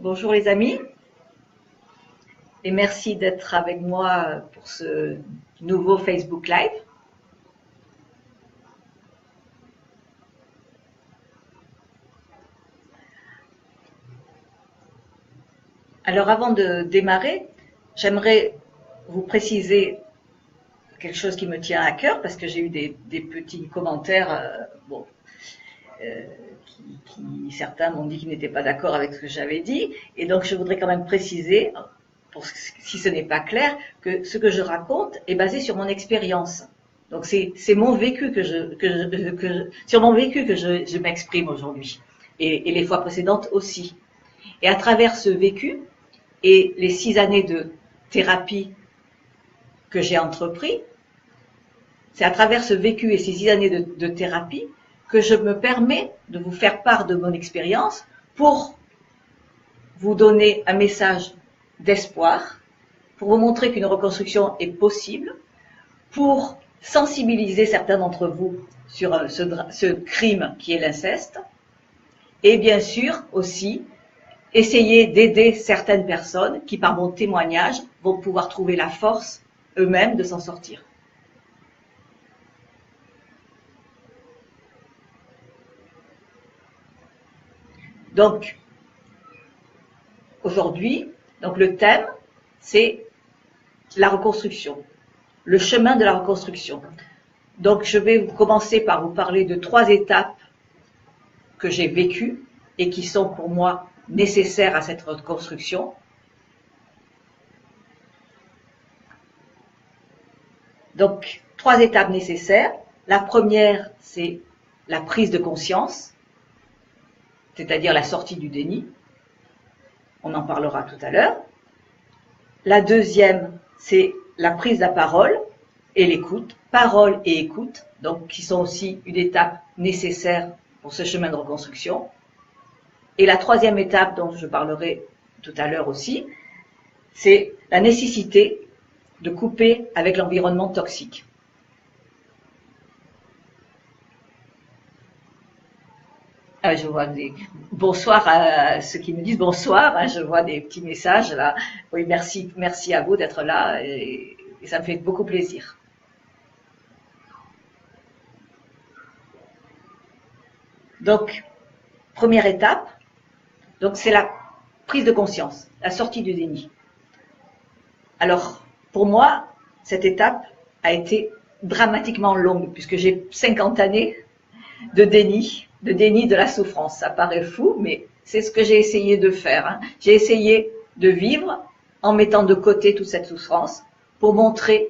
Bonjour les amis et merci d'être avec moi pour ce nouveau Facebook Live. Alors avant de démarrer, j'aimerais vous préciser quelque chose qui me tient à cœur parce que j'ai eu des petits commentaires qui certains m'ont dit qu'ils n'étaient pas d'accord avec ce que j'avais dit, et donc je voudrais quand même préciser, si ce n'est pas clair, que ce que je raconte est basé sur mon expérience. Donc c'est mon vécu sur mon vécu que je m'exprime aujourd'hui, et les fois précédentes aussi. Et à travers ce vécu et les 6 années de thérapie que j'ai entrepris, c'est à travers ce vécu et ces 6 années de thérapie que je me permets de vous faire part de mon expérience pour vous donner un message d'espoir, pour vous montrer qu'une reconstruction est possible, pour sensibiliser certains d'entre vous sur ce crime qui est l'inceste, et bien sûr aussi essayer d'aider certaines personnes qui, par mon témoignage, vont pouvoir trouver la force eux-mêmes de s'en sortir. Donc, aujourd'hui, le thème, c'est la reconstruction, le chemin de la reconstruction. Donc, je vais commencer par vous parler de 3 étapes que j'ai vécues et qui sont pour moi nécessaires à cette reconstruction. Donc, 3 étapes nécessaires. La première, c'est la prise de conscience, c'est-à-dire la sortie du déni. On en parlera tout à l'heure. La deuxième, c'est la prise de la parole et l'écoute. Parole et écoute, donc qui sont aussi une étape nécessaire pour ce chemin de reconstruction. Et la troisième étape, dont je parlerai tout à l'heure aussi, c'est la nécessité de couper avec l'environnement toxique. Je vois bonsoir à ceux qui me disent bonsoir. Je vois des petits messages là. Oui, merci à vous d'être là et ça me fait beaucoup plaisir. Donc, première étape, c'est la prise de conscience, la sortie du déni. Alors, pour moi, cette étape a été dramatiquement longue puisque j'ai 50 années de déni de la souffrance. Ça paraît fou, mais c'est ce que j'ai essayé de faire. J'ai essayé de vivre en mettant de côté toute cette souffrance pour montrer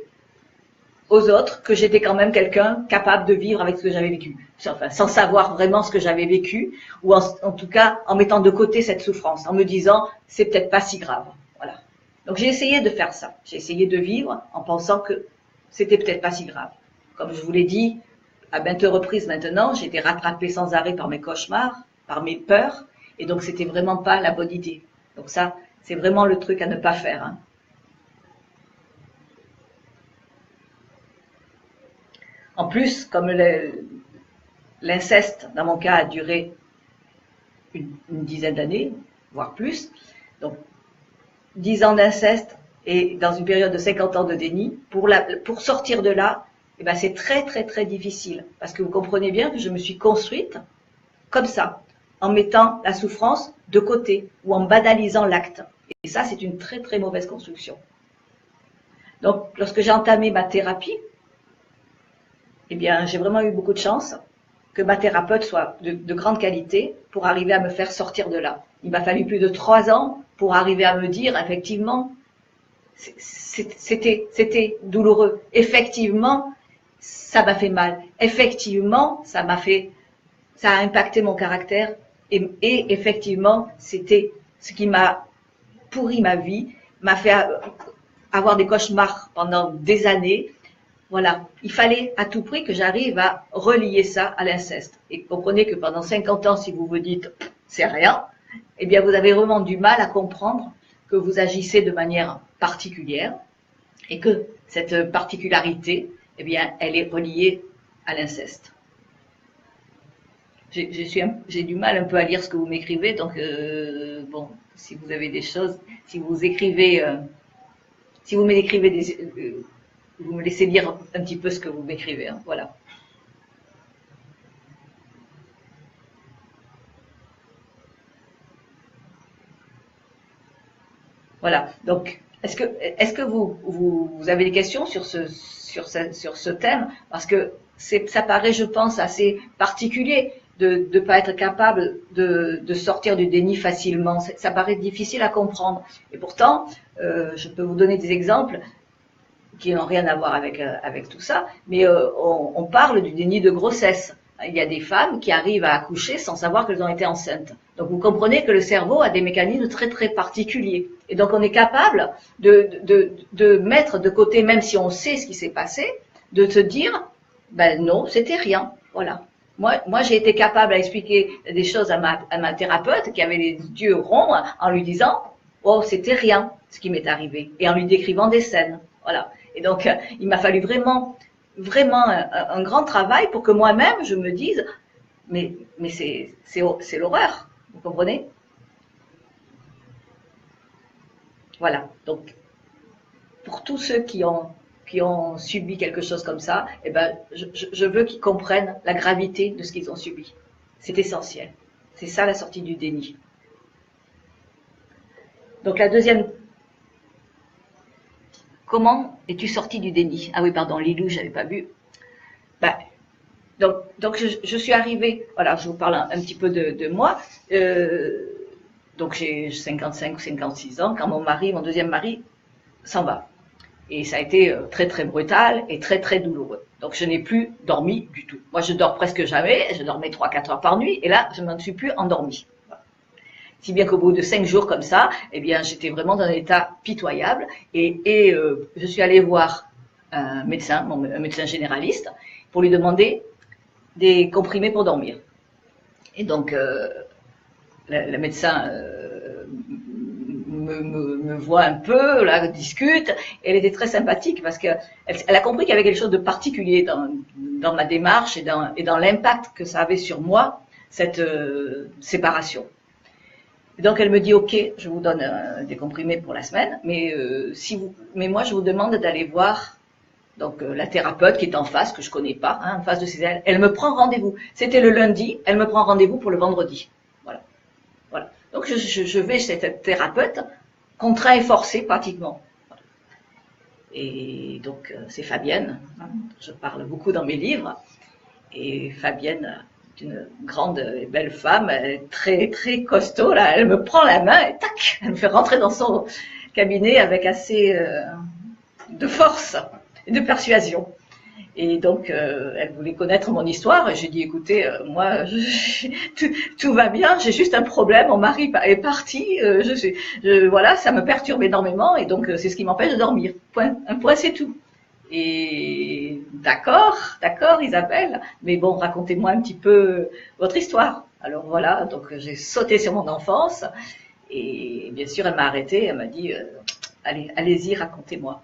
aux autres que j'étais quand même quelqu'un capable de vivre avec ce que j'avais vécu. Enfin, sans savoir vraiment ce que j'avais vécu, ou en tout cas en mettant de côté cette souffrance, en me disant c'est peut-être pas si grave. Voilà. Donc j'ai essayé de faire ça. J'ai essayé de vivre en pensant que c'était peut-être pas si grave. Comme je vous l'ai dit, à maintes reprises maintenant, j'ai été rattrapée sans arrêt par mes cauchemars, par mes peurs, et donc c'était vraiment pas la bonne idée. Donc ça, c'est vraiment le truc à ne pas faire. En plus, comme l'inceste, dans mon cas, a duré une dizaine d'années, voire plus, donc 10 ans d'inceste et dans une période de 50 ans de déni, pour sortir de là, c'est très très très difficile, parce que vous comprenez bien que je me suis construite comme ça, en mettant la souffrance de côté ou en banalisant l'acte. Et ça, c'est une très très mauvaise construction. Donc, lorsque j'ai entamé ma thérapie, j'ai vraiment eu beaucoup de chance que ma thérapeute soit de grande qualité pour arriver à me faire sortir de là. Il m'a fallu plus de 3 ans pour arriver à me dire, effectivement, c'était douloureux. Effectivement, ça m'a fait mal. Effectivement, ça a impacté mon caractère. Et effectivement, c'était ce qui m'a pourri ma vie, m'a fait avoir des cauchemars pendant des années. Voilà, il fallait à tout prix que j'arrive à relier ça à l'inceste. Et comprenez que pendant 50 ans, si vous vous dites c'est rien, vous avez vraiment du mal à comprendre que vous agissez de manière particulière et que cette particularité, elle est reliée à l'inceste. j'ai du mal un peu à lire ce que vous m'écrivez, donc bon, si vous avez des choses, si vous écrivez, si vous m'écrivez vous me laissez lire un petit peu ce que vous m'écrivez, hein, voilà. Voilà. Donc, est-ce que vous avez des questions sur ce thème? Parce que ça paraît, je pense, assez particulier de ne pas être capable de sortir du déni facilement. Ça paraît difficile à comprendre. Et pourtant, je peux vous donner des exemples qui n'ont rien à voir avec tout ça, mais on parle du déni de grossesse. Il y a des femmes qui arrivent à accoucher sans savoir qu'elles ont été enceintes. Donc vous comprenez que le cerveau a des mécanismes très très particuliers. Et donc on est capable de mettre de côté, même si on sait ce qui s'est passé, de se dire, ben non, c'était rien. Voilà. Moi j'ai été capable à expliquer des choses à ma thérapeute qui avait les yeux ronds en lui disant, oh c'était rien ce qui m'est arrivé, et en lui décrivant des scènes. Voilà. Et donc il m'a fallu vraiment un grand travail pour que moi-même je me dise, mais c'est l'horreur, vous comprenez? Voilà. Donc pour tous ceux qui ont subi quelque chose comme ça, eh ben je veux qu'ils comprennent la gravité de ce qu'ils ont subi. C'est essentiel. C'est ça la sortie du déni. Donc la deuxième. Comment es-tu sorti du déni? Ah oui, pardon, Lilou, j'avais pas vu. Ben, donc je suis arrivée, voilà, je vous parle un petit peu de moi. Donc j'ai 55 ou 56 ans quand mon deuxième mari, s'en va. Et ça a été très très brutal et très très douloureux. Donc je n'ai plus dormi du tout. Moi je dors presque jamais, je dormais 3-4 heures par nuit et là je ne suis plus endormie. Si bien qu'au bout de 5 jours comme ça, eh bien, j'étais vraiment dans un état pitoyable et je suis allée voir un médecin généraliste, pour lui demander des comprimés pour dormir. Et donc, le médecin me voit un peu, là, discute, et elle était très sympathique parce qu'elle a compris qu'il y avait quelque chose de particulier dans ma démarche et dans l'impact que ça avait sur moi, cette séparation. Donc elle me dit, ok, je vous donne des comprimés pour la semaine, mais moi je vous demande d'aller voir donc la thérapeute qui est en face, que je connais pas, hein, en face de ses ailes. Elle me prend rendez-vous. C'était le lundi, elle me prend rendez-vous pour le vendredi. Voilà. Donc je vais chez cette thérapeute, contraint et forcé pratiquement. Et donc c'est Fabienne, hein, je parle beaucoup dans mes livres, et Fabienne, une grande et belle femme, très très costaud, là, elle me prend la main et tac, elle me fait rentrer dans son cabinet avec assez de force et de persuasion. Et donc elle voulait connaître mon histoire et j'ai dit, écoutez, moi tout va bien, j'ai juste un problème, mon mari est parti, voilà, ça me perturbe énormément et donc c'est ce qui m'empêche de dormir. Un point, c'est tout. Et d'accord Isabelle, mais bon, racontez-moi un petit peu votre histoire. Alors voilà, donc j'ai sauté sur mon enfance et bien sûr elle m'a arrêtée, elle m'a dit allez-y, racontez-moi.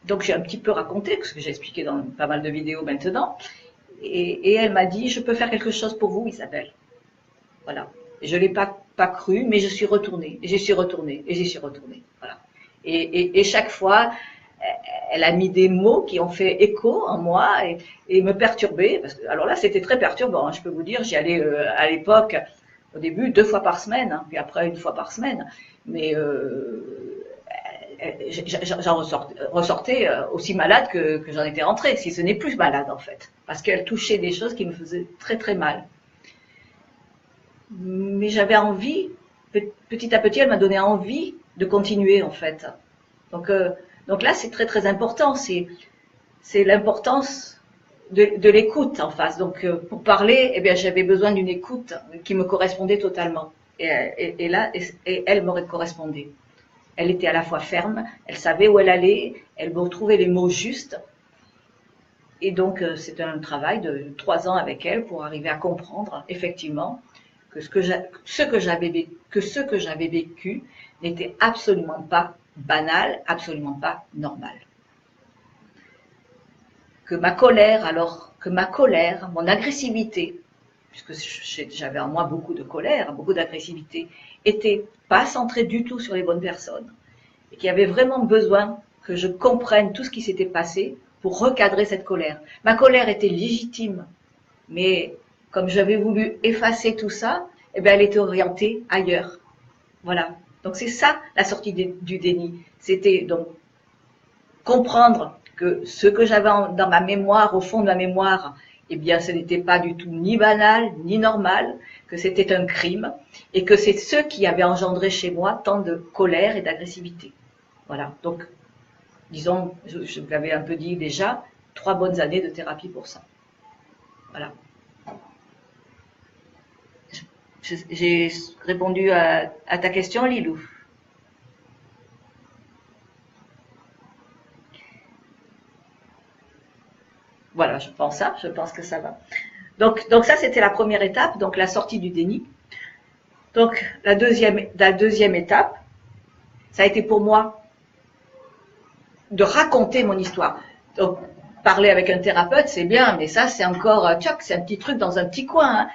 Donc j'ai un petit peu raconté, ce que j'ai expliqué dans pas mal de vidéos maintenant, et elle m'a dit, je peux faire quelque chose pour vous Isabelle. Voilà. Et je l'ai pas cru, mais je suis retournée, et j'y suis retournée, et j'y suis retournée. Voilà. Et chaque fois, elle a mis des mots qui ont fait écho en moi et me perturber. Parce que, alors là, c'était très perturbant, hein, je peux vous dire. J'y allais à l'époque, au début, 2 fois par semaine, hein, puis après 1 fois par semaine. Mais j'en ressortais aussi malade que j'en étais rentrée, si ce n'est plus malade en fait. Parce qu'elle touchait des choses qui me faisaient très très mal. Mais j'avais envie, petit à petit, elle m'a donné envie de continuer en fait. Donc là, c'est très très important. C'est l'importance de l'écoute en face. Donc pour parler, eh bien, j'avais besoin d'une écoute qui me correspondait totalement. Et là, elle m'aurait correspondu. Elle était à la fois ferme, elle savait où elle allait, elle me trouvait les mots justes. Et donc c'était un travail de 3 ans avec elle pour arriver à comprendre effectivement que ce que j'avais vécu n'était absolument pas banal, absolument pas normal. Que ma colère, mon agressivité, puisque j'avais en moi beaucoup de colère, beaucoup d'agressivité, était pas centré du tout sur les bonnes personnes, et qui avait vraiment besoin que je comprenne tout ce qui s'était passé pour recadrer cette colère. Ma colère était légitime, mais comme j'avais voulu effacer tout ça, eh bien, elle était orientée ailleurs. Voilà. Donc c'est ça la sortie du déni. C'était donc comprendre que ce que j'avais dans ma mémoire, au fond de ma mémoire, eh bien, ce n'était pas du tout ni banal, ni normal, que c'était un crime, et que c'est ce qui avait engendré chez moi tant de colère et d'agressivité. Voilà. Donc, disons, je vous l'avais un peu dit déjà, 3 bonnes années de thérapie pour ça. Voilà. J'ai répondu à ta question, Lilou. Voilà, je pense que ça va. Donc ça, c'était la première étape, donc la sortie du déni. Donc la deuxième étape, ça a été pour moi de raconter mon histoire. Donc parler avec un thérapeute, c'est bien, mais ça, c'est encore, c'est un petit truc dans un petit coin. Hein.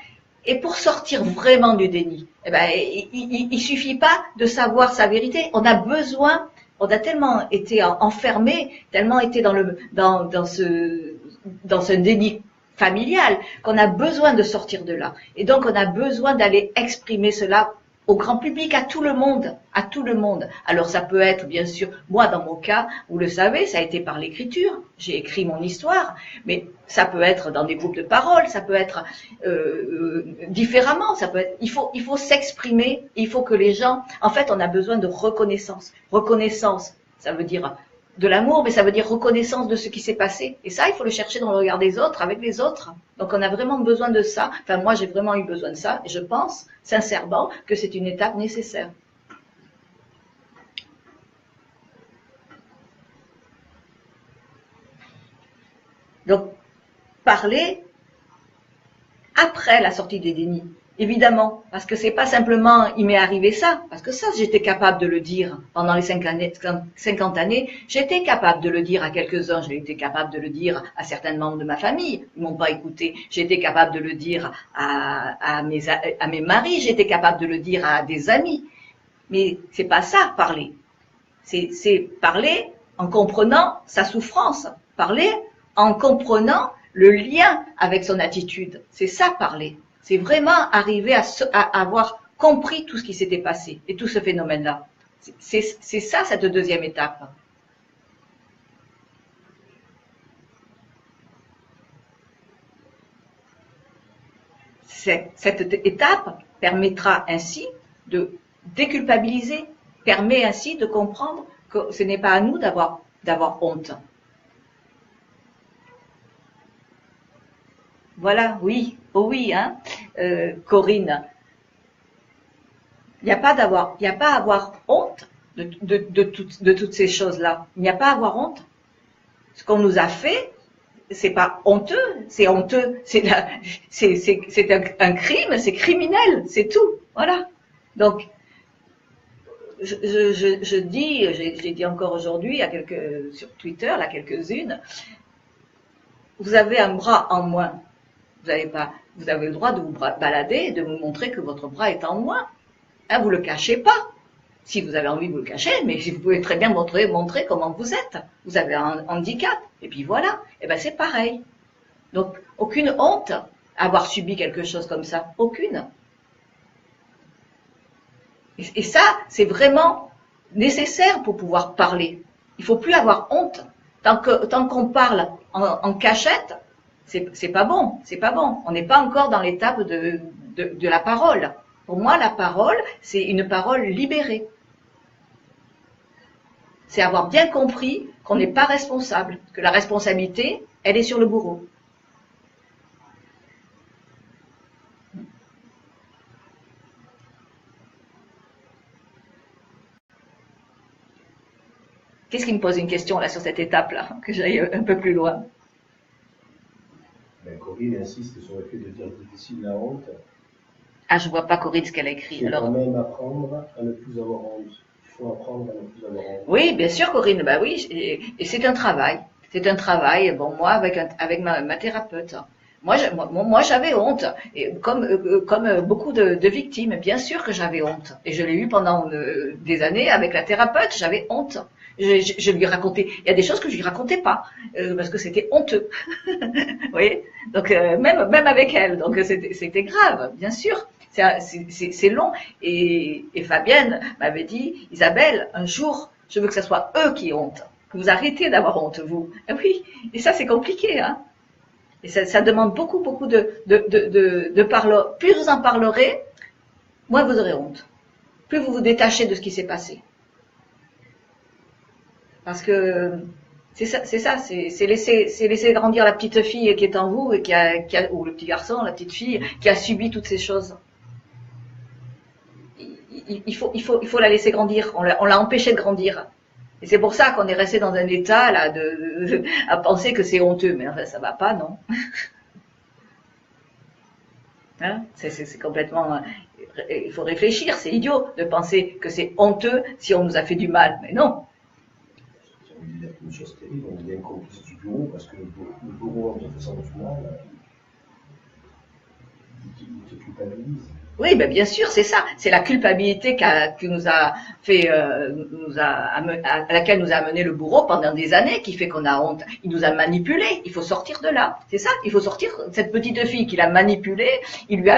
Et pour sortir vraiment du déni, eh ben, il suffit pas de savoir sa vérité. On a besoin, on a tellement été enfermé, tellement été dans ce déni familial qu'on a besoin de sortir de là. Et donc, on a besoin d'aller exprimer cela au grand public, à tout le monde, à tout le monde. Alors, ça peut être, bien sûr, moi, dans mon cas, vous le savez, ça a été par l'écriture. J'ai écrit mon histoire, mais ça peut être dans des groupes de parole, ça peut être différemment, ça peut être, il faut s'exprimer, il faut que les gens, en fait, on a besoin de reconnaissance. Reconnaissance, ça veut dire de l'amour, mais ça veut dire reconnaissance de ce qui s'est passé. Et ça, il faut le chercher dans le regard des autres, avec les autres. Donc, on a vraiment besoin de ça. Enfin, moi, j'ai vraiment eu besoin de ça. Et je pense, sincèrement, que c'est une étape nécessaire. Donc, parler après la sortie des dénis. Évidemment, parce que c'est pas simplement il m'est arrivé ça, parce que ça j'étais capable de le dire pendant les 50 années, j'étais capable de le dire à quelques-uns, j'ai été capable de le dire à certains membres de ma famille, ils m'ont pas écouté, j'ai été capable de le dire à mes maris, j'ai été capable de le dire à des amis, mais c'est pas ça parler, c'est parler en comprenant sa souffrance, parler en comprenant le lien avec son attitude, c'est ça parler. C'est vraiment arriver à avoir compris tout ce qui s'était passé et tout ce phénomène-là. C'est ça, cette deuxième étape. Cette étape permettra ainsi de déculpabiliser, permet ainsi de comprendre que ce n'est pas à nous d'avoir honte. Voilà, oui, oh oui, hein, Corinne. Il n'y a pas à avoir honte de toutes ces choses-là. Il n'y a pas à avoir honte. Ce qu'on nous a fait, c'est pas honteux, c'est honteux, c'est un crime, c'est criminel, c'est tout. Voilà. Donc, j'ai dit encore aujourd'hui sur Twitter, là, quelques-unes, vous avez un bras en moins. Vous avez le droit de vous balader et de vous montrer que votre bras est en moins. Hein, vous le cachez pas. Si vous avez envie de vous le cacher, mais vous pouvez très bien montrer comment vous êtes. Vous avez un handicap. Et puis voilà. Et ben c'est pareil. Donc, aucune honte à avoir subi quelque chose comme ça. Aucune. Et ça, c'est vraiment nécessaire pour pouvoir parler. Il faut plus avoir honte. Tant qu'on parle en cachette, c'est pas bon, c'est pas bon. On n'est pas encore dans l'étape de la parole. Pour moi, la parole, c'est une parole libérée. C'est avoir bien compris qu'on n'est pas responsable, que la responsabilité, elle est sur le bourreau. Qu'est-ce qui me pose une question là sur cette étape-là, que j'aille un peu plus loin? Corinne insiste sur le fait de dire difficile la honte. Ah, je vois pas Corinne ce qu'elle a écrit. Il faut quand même apprendre à ne plus avoir honte. Il faut apprendre à ne plus avoir honte. Oui, bien sûr, Corinne. Bah oui, et c'est un travail. C'est un travail. Bon, moi avec ma thérapeute. Moi, j'avais honte, et comme beaucoup de victimes, bien sûr que j'avais honte. Et je l'ai eu pendant des années avec la thérapeute, j'avais honte. Je lui racontais, il y a des choses que je lui racontais pas, parce que c'était honteux. Vous voyez. Donc même avec elle, donc c'était grave, bien sûr. C'est long. Et Fabienne m'avait dit, Isabelle, un jour, je veux que ce soit eux qui ont honte, que vous arrêtez d'avoir honte, vous. Ah oui, et ça c'est compliqué, hein. Et ça demande beaucoup de parler. Plus vous en parlerez, moins vous aurez honte. Plus vous vous détachez de ce qui s'est passé. Parce que c'est laisser grandir la petite fille qui est en vous et ou le petit garçon, la petite fille qui a subi toutes ces choses. Il faut la laisser grandir. On l'a empêché de grandir. Et c'est pour ça qu'on est resté dans un état là à penser que c'est honteux. Mais enfin, ça va pas, non? Hein, c'est complètement. Il faut réfléchir. C'est idiot de penser que c'est honteux si on nous a fait du mal. Mais non. J'ai envie de dire une chose terrible, on devient complice du bourreau parce que le bourreau, en te faisant du mal, il te culpabilise. Oui, ben bien sûr, c'est ça. C'est la culpabilité qui nous a fait, à laquelle nous a amené le bourreau pendant des années, qui fait qu'on a honte. Il nous a manipulés. Il faut sortir de là. C'est ça. Il faut sortir. Cette petite fille qu'il a manipulée, il lui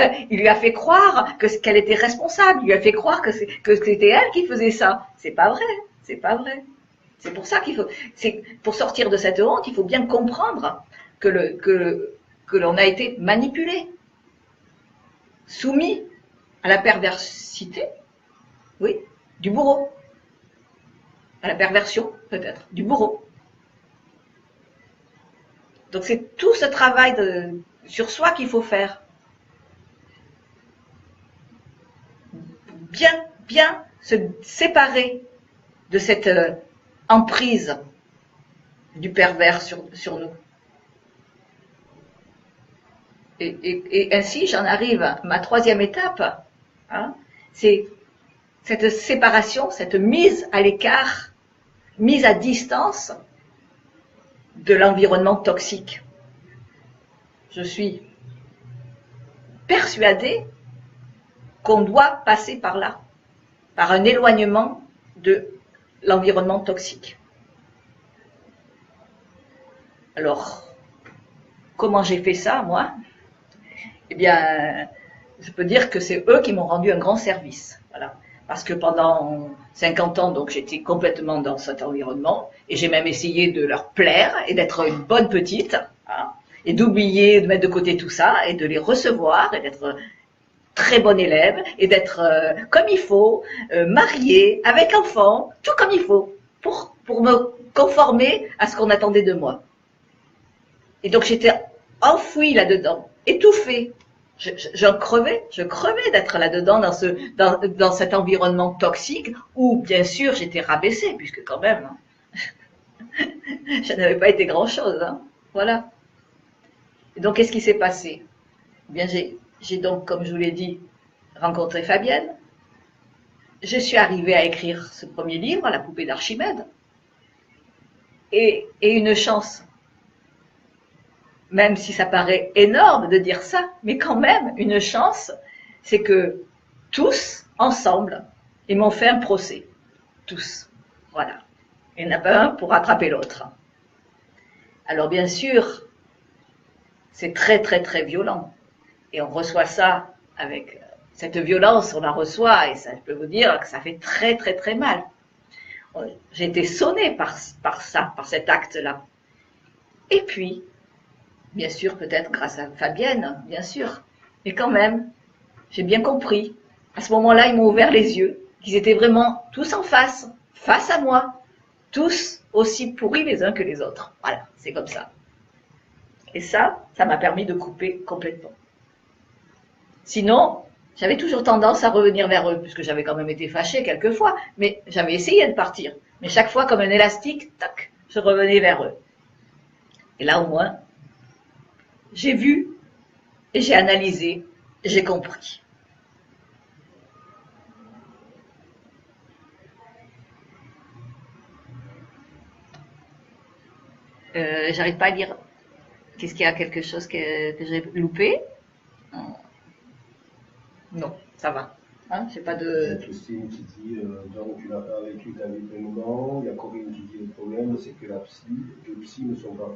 a fait croire qu'elle était responsable. Il lui a fait croire que c'était elle qui faisait ça. C'est pas vrai. C'est pas vrai. C'est pour ça pour sortir de cette honte, il faut bien comprendre que l'on a été manipulé, soumis à la perversité, oui, du bourreau, à la perversion peut-être, du bourreau. Donc c'est tout ce travail sur soi qu'il faut faire. Bien se séparer de cette emprise du pervers sur nous. Et ainsi, j'en arrive à ma troisième étape, hein, c'est cette séparation, cette mise à l'écart, mise à distance de l'environnement toxique. Je suis persuadée qu'on doit passer par là, par un éloignement de l'environnement toxique. Alors, comment j'ai fait ça, moi? Eh bien, je peux dire que c'est eux qui m'ont rendu un grand service. Voilà. Parce que pendant 50 ans, donc, j'étais complètement dans cet environnement, et j'ai même essayé de leur plaire et d'être une bonne petite, hein, et d'oublier, de mettre de côté tout ça, et de les recevoir, et d'être très bonne élève, et d'être comme il faut, mariée, avec enfant, tout comme il faut, pour me conformer à ce qu'on attendait de moi. Et donc j'étais enfouie là-dedans, étouffée. Je crevais d'être là-dedans dans cet environnement toxique où, bien sûr, j'étais rabaissée, puisque quand même, je n'avais pas été grand-chose. Hein. Voilà. Et donc, qu'est-ce qui s'est passé? Eh bien, j'ai donc, comme je vous l'ai dit, rencontré Fabienne. Je suis arrivée à écrire ce premier livre, La poupée d'Archimède. Et une chance, même si ça paraît énorme de dire ça, mais quand même, une chance, c'est que tous, ensemble, ils m'ont fait un procès. Tous. Voilà. Il n'y en a pas un pour rattraper l'autre. Alors, bien sûr, c'est très, très, très violent. Et on reçoit ça avec cette violence, on la reçoit, et ça, je peux vous dire que ça fait très, très, très mal. J'ai été sonnée par ça, par cet acte-là. Et puis, bien sûr, peut-être grâce à Fabienne, bien sûr. Mais quand même, j'ai bien compris. À ce moment-là, ils m'ont ouvert les yeux, qu'ils étaient vraiment tous en face à moi, tous aussi pourris les uns que les autres. Voilà, c'est comme ça. Et ça m'a permis de couper complètement. Sinon, j'avais toujours tendance à revenir vers eux, puisque j'avais quand même été fâchée quelquefois, mais j'avais essayé de partir. Mais chaque fois, comme un élastique, tac, je revenais vers eux. Et là, au moins, j'ai vu et j'ai analysé, j'ai compris. J'arrive pas à lire. Qu'est-ce qu'il y a, quelque chose que j'ai loupé? Non, ça va. Hein, j'ai pas Il y de... a Christine qui dit donc tu n'as pas vécu ta vie pleinement. Il y a Corinne qui dit le problème c'est que les psys ne sont pas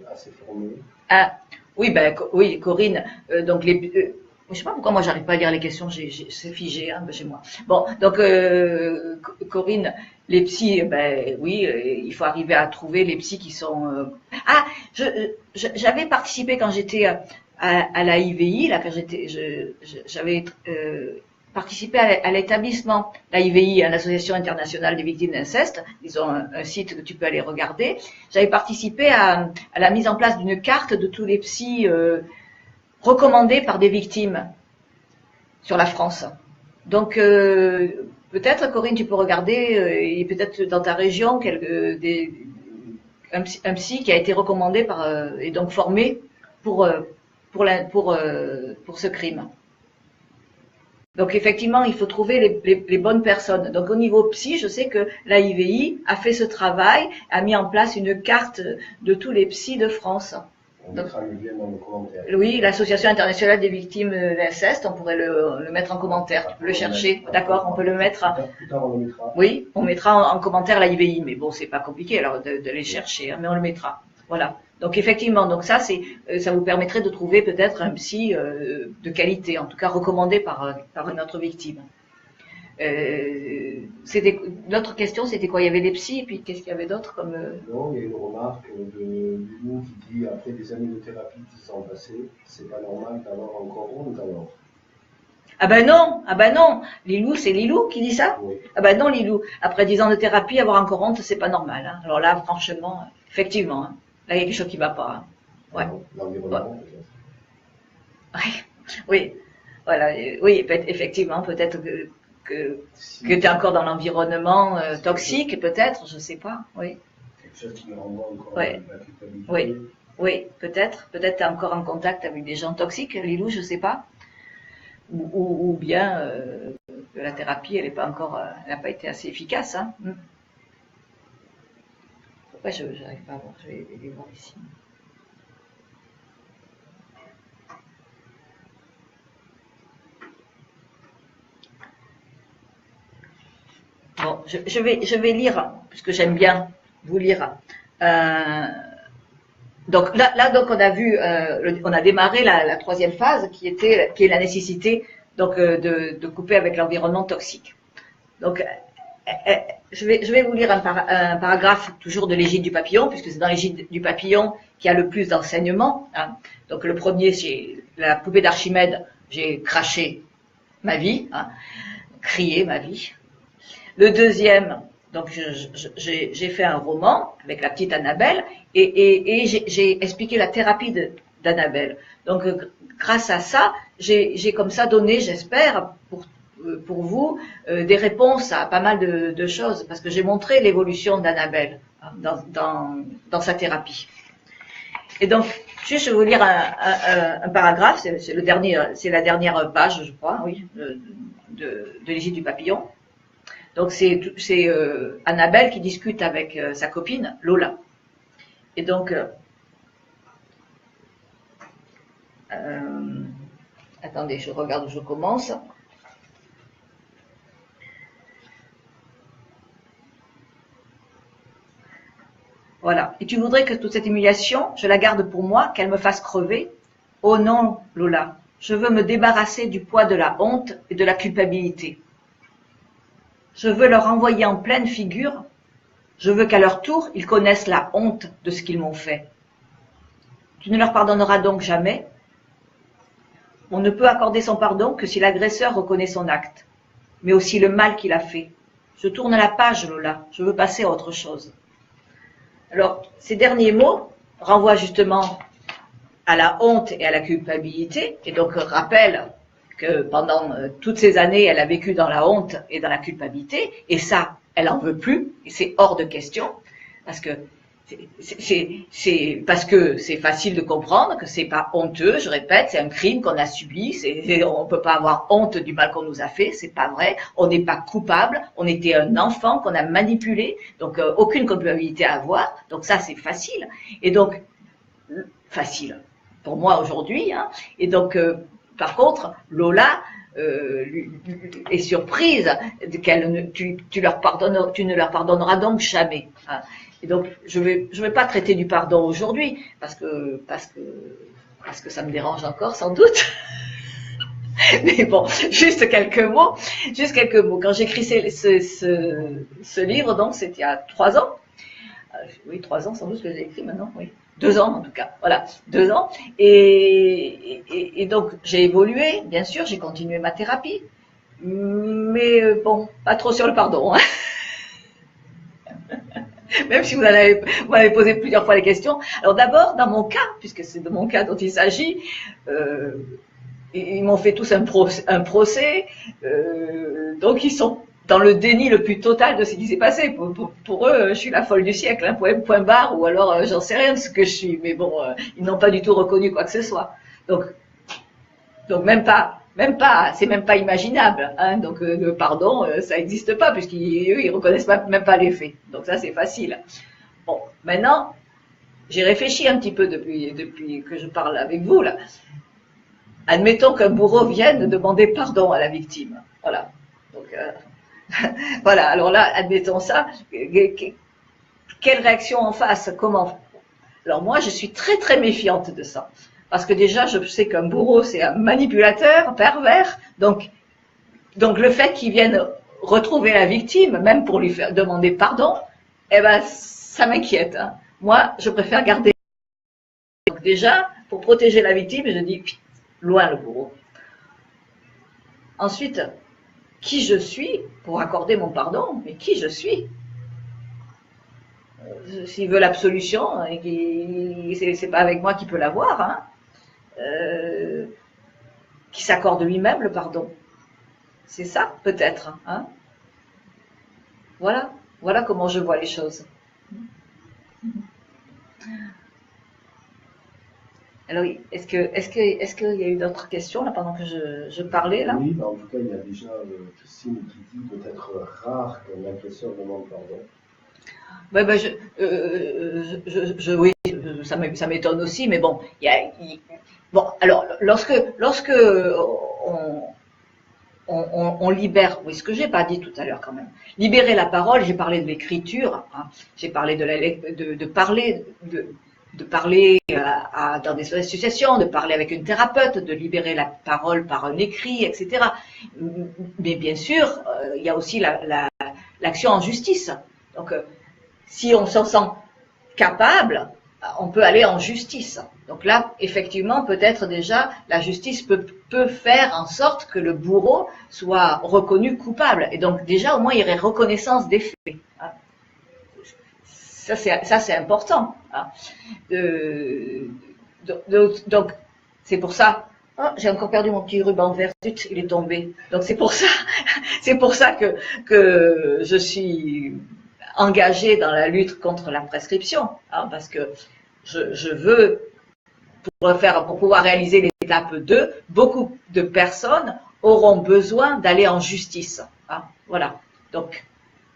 assez formés. Ah, oui, ben, oui, Corinne, donc je sais pas pourquoi moi j'arrive pas à lire les questions, c'est figé hein, chez moi. Bon, donc Corinne, les psys, ben oui, il faut arriver à trouver les psys qui sont. Ah, j'avais participé quand j'étais à la IVI, là, quand j'avais participé à l'établissement, la IVI, l'Association internationale des victimes d'inceste. Ils ont un site que tu peux aller regarder. J'avais participé à la mise en place d'une carte de tous les psys recommandés par des victimes sur la France. Donc, peut-être, Corinne, tu peux regarder, et peut-être dans ta région, un psy qui a été recommandé et donc formé pour ce crime. Donc effectivement, il faut trouver les bonnes personnes. Donc au niveau psy, je sais que la IVI a fait ce travail, a mis en place une carte de tous les psys de France. On mettra le lien dans le commentaire. Oui, l'Association internationale des victimes d'inceste, on pourrait le mettre en commentaire, tu peux le chercher. D'accord, on peut le mettre. Plus tard, on le mettra. Oui, on mettra en commentaire la IVI, mais bon, c'est pas compliqué alors de les chercher, hein, mais on le mettra. Voilà. Donc effectivement, donc ça vous permettrait de trouver peut-être un psy de qualité, en tout cas recommandé par notre victime. L'autre question, c'était quoi? Il y avait des psys, et puis qu'est-ce qu'il y avait d'autre comme Non, il y a une remarque de Lulou qui dit après des années de thérapie qui sont passées, c'est pas normal d'avoir encore honte alors. Ah ben non, Lilou, c'est Lilou qui dit ça? Oui. Ah ben non, Lilou, après 10 ans de thérapie, avoir encore honte, c'est pas normal. Hein. Alors là, franchement, effectivement, hein, là il y a quelque chose qui va pas. Hein. Ouais. L'environnement, peut-être. Oui, voilà, oui, effectivement, peut-être que tu es encore dans l'environnement toxique, peut-être, je sais pas, oui. Quelque chose qui me renvoie encore à la culpabilité. Oui, peut-être tu es encore en contact avec des gens toxiques, Lilou, je sais pas. Ou bien que la thérapie, elle n'a pas été assez efficace. Hein. Pourquoi je n'arrive pas à voir? Je vais les voir ici. Bon, je vais lire, puisque j'aime bien vous lire. Donc là, donc on a vu, on a démarré la troisième phase qui est la nécessité donc de couper avec l'environnement toxique. Donc je vais vous lire un paragraphe toujours de l'Égide du papillon, puisque c'est dans l'Égide du papillon qu'il y a le plus d'enseignements. Hein. Donc le premier, c'est la poupée d'Archimède. J'ai craché ma vie, hein, crié ma vie. Le deuxième, donc j'ai fait un roman avec la petite Annabelle et j'ai expliqué la thérapie d'Annabelle. Donc grâce à ça, j'ai comme ça donné, j'espère, pour vous, des réponses à pas mal de choses, parce que j'ai montré l'évolution d'Annabelle dans sa thérapie. Et donc, juste je vais vous lire un paragraphe, c'est la dernière page, je crois, oui, de l'Égide du papillon. Donc c'est Annabelle qui discute avec sa copine Lola. Et donc, attendez, je regarde où je commence. Voilà. Et tu voudrais que toute cette humiliation, je la garde pour moi, qu'elle me fasse crever? Oh non, Lola, je veux me débarrasser du poids de la honte et de la culpabilité. Je veux leur envoyer en pleine figure. Je veux qu'à leur tour, ils connaissent la honte de ce qu'ils m'ont fait. Tu ne leur pardonneras donc jamais. On ne peut accorder son pardon que si l'agresseur reconnaît son acte, mais aussi le mal qu'il a fait. Je tourne la page, Lola. Je veux passer à autre chose. Alors, ces derniers mots renvoient justement à la honte et à la culpabilité, et donc rappellent que pendant toutes ces années, elle a vécu dans la honte et dans la culpabilité, et ça, elle en veut plus, et c'est hors de question, parce que c'est facile de comprendre que c'est pas honteux, je répète, c'est un crime qu'on a subi, on peut pas avoir honte du mal qu'on nous a fait, c'est pas vrai, on n'est pas coupable, on était un enfant qu'on a manipulé, donc aucune culpabilité à avoir, donc ça c'est facile, et donc facile pour moi aujourd'hui. Hein. Et donc, par contre, Lola est surprise qu'elle tu ne leur pardonneras donc jamais. Hein. Et donc, je vais pas traiter du pardon aujourd'hui parce que ça me dérange encore sans doute. Mais bon, juste quelques mots. Quand j'écris ce livre, donc c'était il y a 3 ans. Oui, 3 ans sans doute que j'ai écrit maintenant, oui. 2 ans en tout cas, voilà, 2 ans. Et donc j'ai évolué, bien sûr, j'ai continué ma thérapie, mais bon, pas trop sur le pardon. Hein. Même si vous m'avez posé plusieurs fois les questions. Alors d'abord, dans mon cas, puisque c'est de mon cas dont il s'agit, ils m'ont fait tous un procès, donc ils sont dans le déni le plus total de ce qui s'est passé. Pour eux, je suis la folle du siècle, hein, point barre, ou alors j'en sais rien de ce que je suis. Mais bon, ils n'ont pas du tout reconnu quoi que ce soit. Donc même pas, c'est même pas imaginable. Hein, donc le pardon, ça n'existe pas puisqu'ils reconnaissent même pas les faits. Donc ça c'est facile. Bon, maintenant, j'ai réfléchi un petit peu depuis que je parle avec vous là. Admettons qu'un bourreau vienne demander pardon à la victime. Voilà. Donc voilà. Alors là, admettons ça. Quelle réaction en face? Comment? Alors moi, je suis très très méfiante de ça. Parce que déjà, je sais qu'un bourreau, c'est un manipulateur, pervers. Donc le fait qu'il vienne retrouver la victime, même pour lui faire demander pardon, eh ben, ça m'inquiète. Hein. Moi, je préfère garder. Donc déjà, pour protéger la victime, je dis loin le bourreau. Ensuite, qui je suis pour accorder mon pardon? Mais qui je suis? S'il veut l'absolution, c'est pas avec moi qu'il peut l'avoir. Hein. Qui s'accorde lui-même le pardon. C'est ça, peut-être. Hein. Voilà comment je vois les choses. Alors, est-ce qu'il y a eu d'autres questions là pendant que je parlais là? Oui, en tout cas, il y a déjà Christine qui dit peut-être rare qu'un agresseur demande pardon. Oui, ça m'étonne aussi, mais bon, bon, alors lorsque on libère, oui, ce que j'ai pas dit tout à l'heure quand même, libérer la parole, j'ai parlé de l'écriture, hein, j'ai parlé de parler dans des associations, de parler avec une thérapeute, de libérer la parole par un écrit, etc. Mais bien sûr, il y a aussi l'action en justice. Donc, si on s'en sent capable, on peut aller en justice. Donc là, effectivement, peut-être déjà, la justice peut faire en sorte que le bourreau soit reconnu coupable. Et donc déjà, au moins, il y aurait reconnaissance des faits. Hein. Ça, c'est important. Hein. Donc, c'est pour ça. Oh, j'ai encore perdu mon petit ruban vert. Il est tombé. Donc, c'est pour ça que je suis engagée dans la lutte contre la prescription. Hein, parce que je veux, pour pouvoir réaliser l'étape 2, beaucoup de personnes auront besoin d'aller en justice. Hein, voilà. Donc,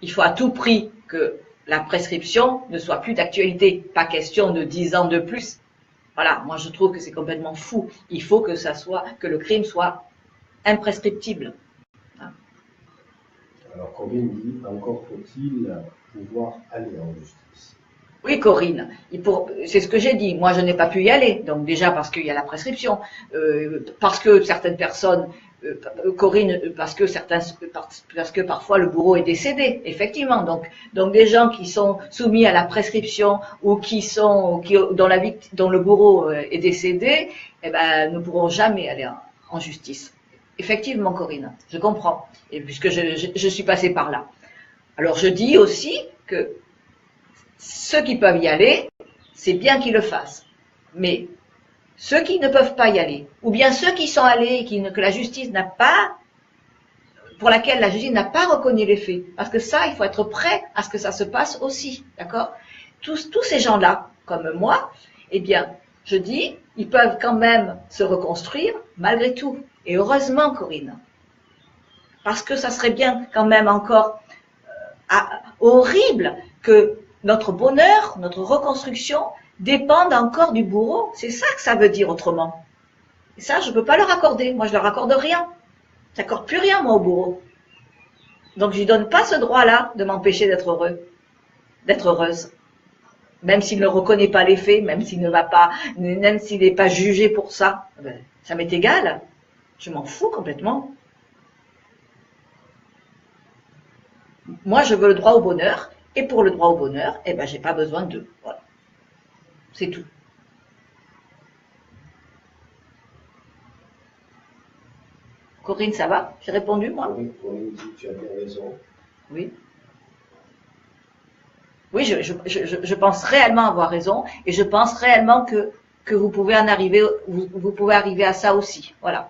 il faut à tout prix que la prescription ne soit plus d'actualité. Pas question de 10 ans de plus. Voilà, moi je trouve que c'est complètement fou. Il faut que le crime soit imprescriptible. Hein. Alors Corinne dit, encore faut-il pouvoir aller en justice. Oui, Corinne, c'est ce que j'ai dit. Moi, je n'ai pas pu y aller. Donc déjà parce qu'il y a la prescription, parce que certaines personnes, Corinne, parce que parfois le bourreau est décédé, effectivement. Donc des gens qui sont soumis à la prescription ou dont le bourreau est décédé, eh ben, ne pourront jamais aller en justice. Effectivement, Corinne, je comprends, et puisque je suis passée par là. Alors je dis aussi que ceux qui peuvent y aller, c'est bien qu'ils le fassent. Mais ceux qui ne peuvent pas y aller, ou bien ceux qui sont allés et pour laquelle la justice n'a pas reconnu les faits, parce que ça, il faut être prêt à ce que ça se passe aussi, d'accord? Tous ces gens-là, comme moi, eh bien, je dis, ils peuvent quand même se reconstruire malgré tout. Et heureusement, Corinne, parce que ça serait bien quand même encore horrible que notre bonheur, notre reconstruction dépendent encore du bourreau. C'est ça que ça veut dire autrement. Et ça, je ne peux pas leur accorder. Moi, je leur accorde rien. Je n'accorde plus rien, moi, au bourreau. Donc, je lui donne pas ce droit-là de m'empêcher d'être heureux, d'être heureuse. Même s'il ne reconnaît pas les faits, même s'il ne va pas, même s'il n'est pas jugé pour ça, ça m'est égal. Je m'en fous complètement. Moi, je veux le droit au bonheur, et pour le droit au bonheur, eh ben, j'ai pas besoin d'eux. Voilà. C'est tout. Corinne, ça va? J'ai répondu, moi? Oui, Corinne dit, tu as bien raison. Oui. Oui, je pense réellement avoir raison, et je pense réellement que vous pouvez en arriver, vous pouvez arriver à ça aussi. Voilà.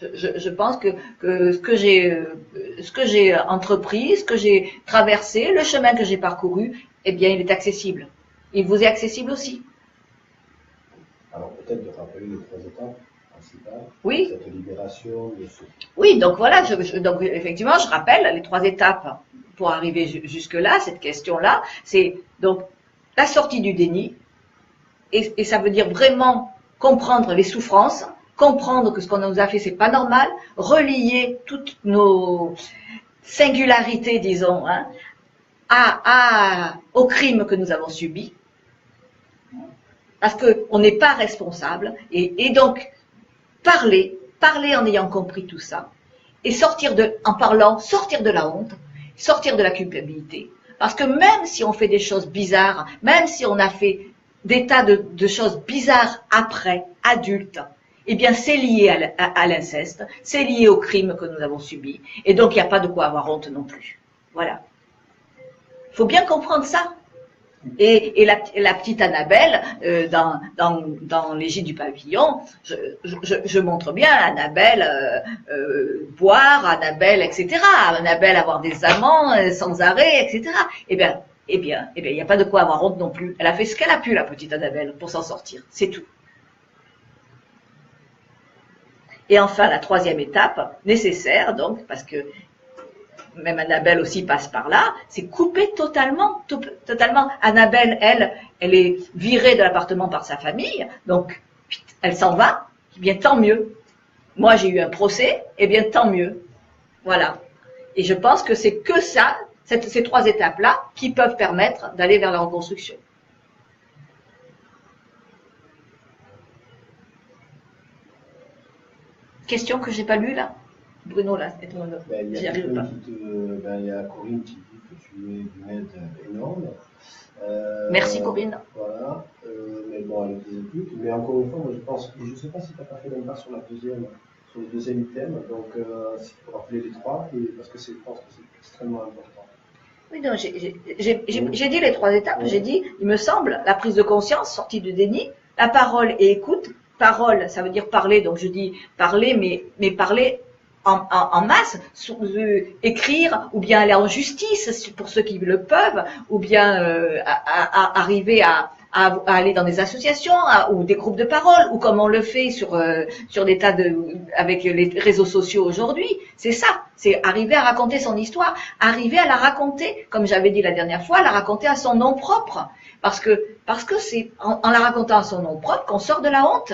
Je pense que ce que j'ai entrepris, ce que j'ai traversé, le chemin que j'ai parcouru, eh bien, il est accessible. Il vous est accessible aussi. Alors peut-être de rappeler les 3 étapes principales. Oui. Cette libération de ce... Oui, donc voilà, donc effectivement, je rappelle les 3 étapes pour arriver jusque-là, cette question-là, c'est donc la sortie du déni, et ça veut dire vraiment comprendre les souffrances, comprendre que ce qu'on nous a fait, c'est pas normal, relier toutes nos singularités, disons, hein, au crime que nous avons subi, parce qu'on n'est pas responsable, et donc parler en ayant compris tout ça, et sortir de la honte, sortir de la culpabilité, parce que même si on fait des choses bizarres, même si on a fait des tas de choses bizarres après, adultes, eh bien c'est lié à l'inceste, c'est lié au crime que nous avons subi, et donc il n'y a pas de quoi avoir honte non plus. Voilà. Il faut bien comprendre ça. Et la petite Annabelle, dans l'égide du pavillon, je montre bien Annabelle boire, Annabelle, etc. Annabelle avoir des amants sans arrêt, etc. Eh bien, il n'y a pas de quoi avoir honte non plus. Elle a fait ce qu'elle a pu, la petite Annabelle, pour s'en sortir. C'est tout. Et enfin, la 3e étape, nécessaire donc, parce que même Annabelle aussi passe par là, c'est couper totalement. Annabelle, elle est virée de l'appartement par sa famille, donc elle s'en va, eh bien tant mieux. Moi j'ai eu un procès, eh bien tant mieux. Voilà. Et je pense que c'est que ça, ces 3 étapes-là, qui peuvent permettre d'aller vers la reconstruction. Question que j'ai pas lue là? Bruno, là, j'y arrive pas. Il y a Corinne qui dit que tu es d'une aide énorme. Merci Corinne. Voilà, mais bon, elle ne disait plus. Mais encore une fois, moi je pense, je ne sais pas si tu n'as pas fait l'impasse sur le deuxième item, donc si tu peux rappeler les 3, parce que je pense que c'est extrêmement important. Oui, non, j'ai dit les 3 étapes, j'ai dit, il me semble, la prise de conscience, sortie du déni, la parole et écoute. Parole, ça veut dire parler, donc je dis parler, mais parler en masse, écrire, ou bien aller en justice pour ceux qui le peuvent, ou bien arriver à aller dans des associations ou des groupes de parole, ou comme on le fait sur des tas avec les réseaux sociaux aujourd'hui. C'est ça, c'est arriver à raconter son histoire, arriver à la raconter, comme j'avais dit la dernière fois, la raconter à son nom propre. Parce que c'est en la racontant à son nom propre qu'on sort de la honte.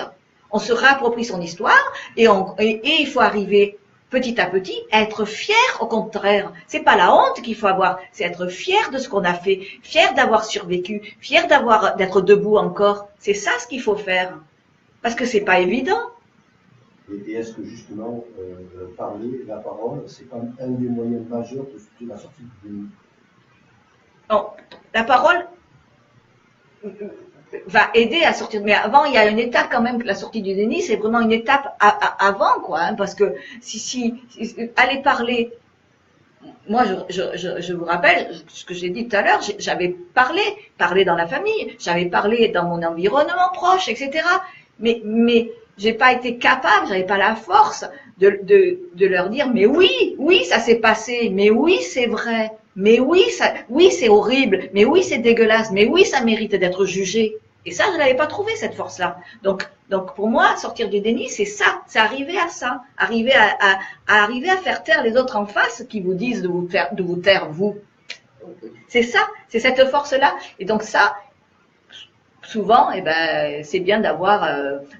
On se réapproprie son histoire et il faut arriver petit à petit à être fier au contraire. C'est pas la honte qu'il faut avoir, c'est être fier de ce qu'on a fait, fier d'avoir survécu, fier d'être debout encore. C'est ça ce qu'il faut faire. Parce que c'est pas évident. Et est-ce que justement, parler, la parole, c'est pas un des moyens majeurs de la sortie du déni? Non, la parole va aider à sortir. Mais avant, il y a une étape quand même, la sortie du déni, c'est vraiment une étape avant, quoi. Hein, parce que si aller parler, moi, je vous rappelle ce que j'ai dit tout à l'heure, j'avais parlé dans la famille, j'avais parlé dans mon environnement proche, etc. Mais j'ai pas été capable, j'avais pas la force de leur dire, mais oui, ça s'est passé, mais oui, c'est vrai. Mais oui, c'est horrible, mais oui, c'est dégueulasse, mais oui, ça mérite d'être jugé. Et ça, je n'avais pas trouvé cette force-là. Donc pour moi, sortir du déni, c'est ça, c'est arriver à ça, arriver à faire taire les autres en face qui vous disent de vous taire vous. C'est ça, c'est cette force-là. Et donc ça, souvent, eh ben, c'est bien d'avoir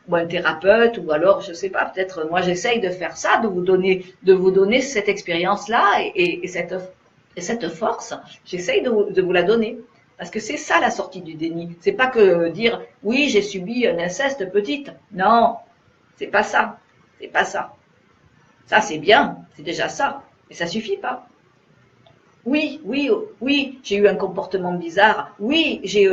ou un thérapeute ou alors, je sais pas, peut-être moi j'essaye de faire ça, de vous donner cette expérience-là et cette force. J'essaye de vous la donner parce que c'est ça la sortie du déni. C'est pas que dire oui j'ai subi un inceste petite. Non, c'est pas ça. C'est pas ça. Ça c'est bien, c'est déjà ça, mais ça suffit pas. Oui, oui, oui, j'ai eu un comportement bizarre. Oui, j'ai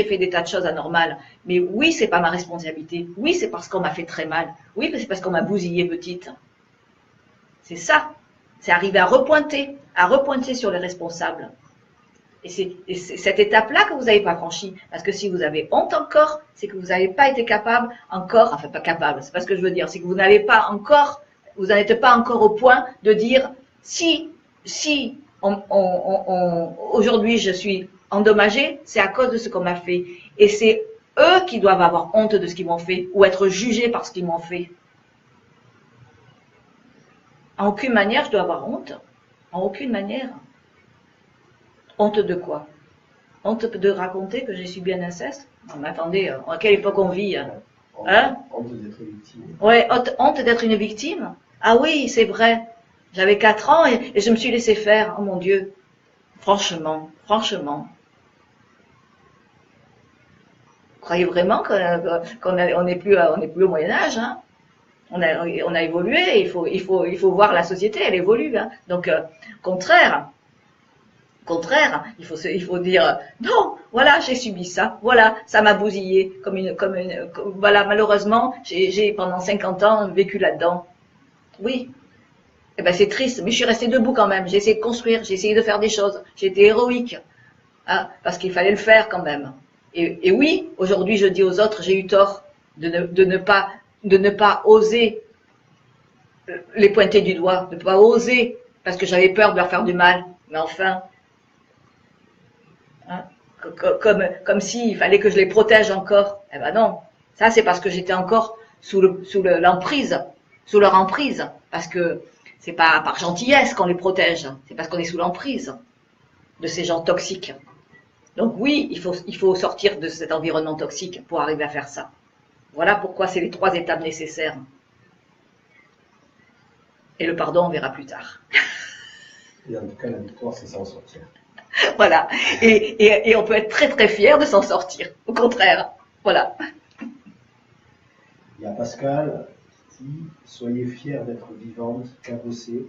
fait des tas de choses anormales. Mais oui, c'est pas ma responsabilité. Oui, c'est parce qu'on m'a fait très mal. Oui, c'est parce qu'on m'a bousillée petite. C'est ça. C'est arriver à repointer sur les responsables. Et c'est cette étape-là que vous n'avez pas franchie. Parce que si vous avez honte encore, c'est que vous n'avez pas été capable encore, enfin pas capable, c'est pas ce que je veux dire, c'est que vous n'avez pas encore, vous n'en êtes pas encore au point de dire si aujourd'hui je suis endommagée, c'est à cause de ce qu'on m'a fait. Et c'est eux qui doivent avoir honte de ce qu'ils m'ont fait ou être jugés par ce qu'ils m'ont fait. En aucune manière je dois avoir honte. En aucune manière. Honte de quoi? Honte de raconter que j'ai subi un inceste? Non, mais attendez, à quelle époque on vit? Hein? Honte d'être une victime. Ouais, honte d'être une victime? Ah oui, c'est vrai. J'avais 4 ans et je me suis laissé faire. Oh mon Dieu. Franchement. Vous croyez vraiment qu'on n'est plus au Moyen-Âge, hein? On a évolué, il faut voir la société, elle évolue, hein? Donc, contraire, il faut dire non, voilà, j'ai subi ça, voilà, ça m'a bousillé, voilà, malheureusement, j'ai pendant 50 ans vécu là-dedans. Oui. Eh ben c'est triste, mais je suis restée debout quand même. J'ai essayé de construire, j'ai essayé de faire des choses. J'ai été héroïque, hein, parce qu'il fallait le faire quand même. Et oui, aujourd'hui je dis aux autres, j'ai eu tort de ne pas oser les pointer du doigt, de ne pas oser, parce que j'avais peur de leur faire du mal. Mais enfin, hein, comme s'il fallait que je les protège encore. Eh ben non, ça c'est parce que j'étais encore sous leur emprise, parce que c'est pas par gentillesse qu'on les protège, c'est parce qu'on est sous l'emprise de ces gens toxiques. Donc oui, il faut sortir de cet environnement toxique pour arriver à faire ça. Voilà pourquoi c'est les 3 étapes nécessaires. Et le pardon, on verra plus tard. Et en tout cas, la victoire, c'est s'en sortir. Voilà. Et on peut être très très fier de s'en sortir. Au contraire. Voilà. Il y a Pascal qui dit « Soyez fiers d'être vivante, cabossée,